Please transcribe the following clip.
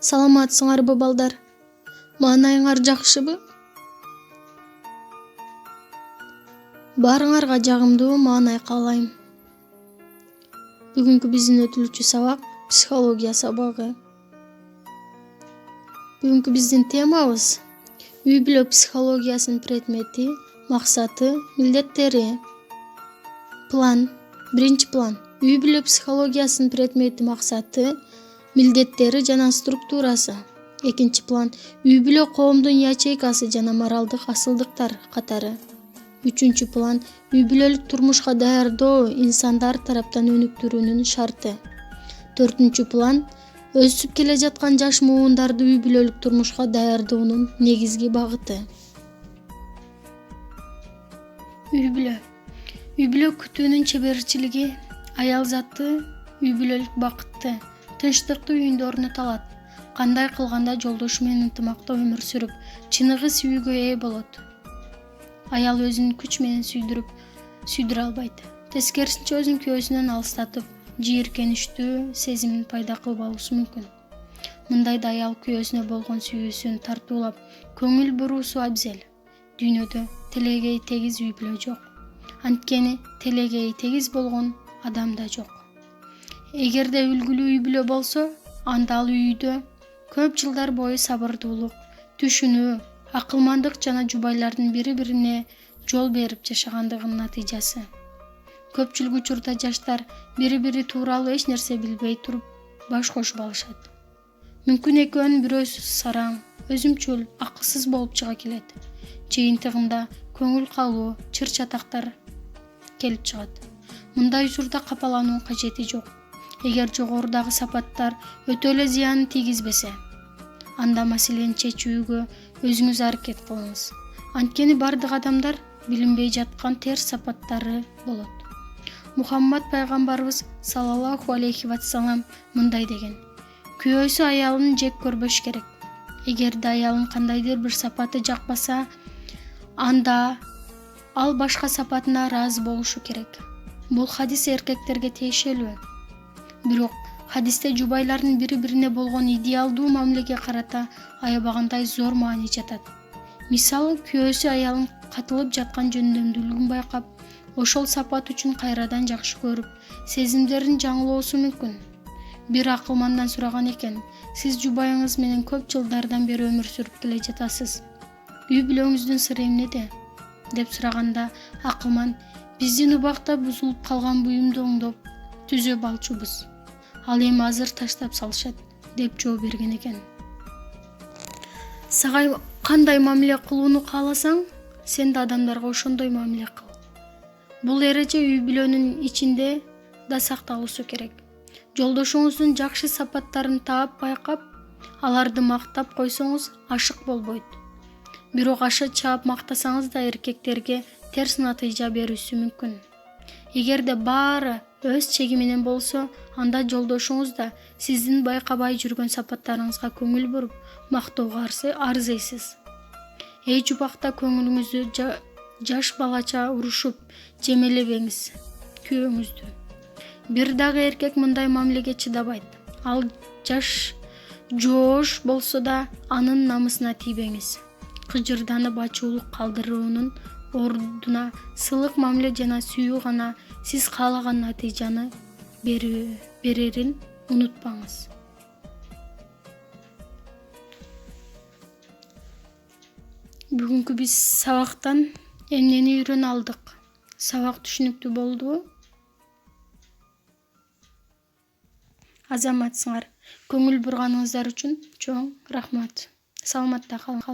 Саламатсыңарбы балдар? Маанайыңар жакшыбы? Баарыңарга жагымдуу маанай каалайм. Бүгүнкү биздин өтүлүүчү сабак психология сабагы. Бүгүнкү биздин темабыз үй-бүлө психологиясынын предмети, максаты, милдеттери. План. Биринчи план. Үй-бүлө психологиясынын предмети, максаты, милдеттери жана структурасы. Экинчи план. Үй-бүлө коомдун ячейкасы жана моралдык асылдыктар катары. Үчүнчү план. Үй-бүлөлүк турмушка даярдоо инсандар тараптан өнүктүрүүнүн шарты. Төртүнчү план. Өсүп келе жаткан жаш муундарды үй-бүлөлүк турмушка даярдоонун негизги багыты. Үй-бүлө. Үй-бүлө күтүүнүн чеберчилиги, аял заты үй-бүлөлүк бакытты, тынчтыкты үйүндө орното алат. Кандай кылганда жолдошу менен ынтымакта өмүр сүрүп, чыныгы сүйүүгө ээ болот. Аял өзүн күч менен сүйдүрө албайт. Тескерисинче өзүн күйөөсүнөн алыстатып, жийиркеничтүү сезимин пайда кылып алышы мүмкүн. Мындайда аял күйөөсүнө болгон сүйүүсүн тартуулап, көңүл буруусу абзел. Дүйнөдө телегей тегиз үй-бүлө жок. Анткени телегейи тегиз болгон адам да жок. Эгерде үлгүлүү үй-бүлө болсо, анда ал үйдө көп жылдар бою сабырдуулук, түшүнүү, акылмандык жана жубайлардын бири-бирине жол берип жашагандыгынын натыйжасы. Көпчүлүк учурда жаштар бири-бири тууралуу эч нерсе билбей туруп баш кошуп алышат. Мүмкүн экөөнүн бирөөсү сараң, өзүмчүл, акылсыз болуп чыга келет. Жыйынтыгында көңүл калуу, чыр-чатактар келип чыгат. Мындай учурда капалануу кажети жок. Эгер жогорудагы сапаттар өтө эле зыянын тийгизбесе, анда маселени чечүүгө өзүңүз аракет кылыңыз. Анткени бардык адамдар билинбей жаткан терс сапаттары болот. Мухаммад пайгамбарыбыз саллаллаху алейхи вассалам мындай деген: күйөөсү аялын жек көрбөш керек. Эгерде аялын кандайдыр бир сапаты жакпаса, анда ал башка сапатына ыраазы болушу керек. Бул хадис эркектерге тиешелүү. Бирок хадисте жубайлардын бири-бирине болгон идеалдуу мамилеге карата аябагандай зор маани жатат. Мисалы, күйөөсү аялын катылып жаткан жөндөмдүүлүгүн байкап, ошол сапат үчүн кайрадан жакшы көрүп, сезимдерин жаңылоосу мүмкүн. Бир акылмандан сураган экен: сиз жубайыңыз менен көп жылдардан бери өмүр сүрүп келе жатасыз. Үй-бүлөңүздүн сыры эмнеде? Деп сураганда, акылман: биздин убакта бузулуп калган буюмду оңдоп түзөп алчубуз. Ал эми азыр таштап салышат, деп жооп берген экен. Сага кандай мамиле кылууну кааласаң, сен да адамдарга ошондой мамиле кыл. Бул эреже үй-бүлөнүн ичинде да сакталуусу керек. Жолдошуңуздун жакшы сапаттарын таап байкап, аларды мактап койсоңуз ашык болбойт. Бирок аша чаап мактасаңыз да эркектерге терс натыйжа берүүсү мүмкүн. Эгерде баары өз чеги менен болсо, анда жолдошуңуз да сиздин байкабай жүргөн сапаттарыңызга көңүл буруп, мактоого арзыйсыз. Эч убакта көңүлүңүздү жаш балача урушуп жемелебеңиз күйөөңүздү. Бир дагы эркек мындай мамилеге чыдабайт. Ал жоош болсо да анын намысына тийбеңиз. Кыжырданып ачуулук калтыруунун ордуна сылык мамиле жана сүйүү гана сиз каалаган натыйжаны берерин унутпаңыз. Бүгүнкү биз сабактан эмнени үйрөнө алдык? Сабак түшүнүктүү болдубу? Азаматсыңар. Көңүл бурганыңыздар үчүн чоң рахмат. Саламатта калыңыз.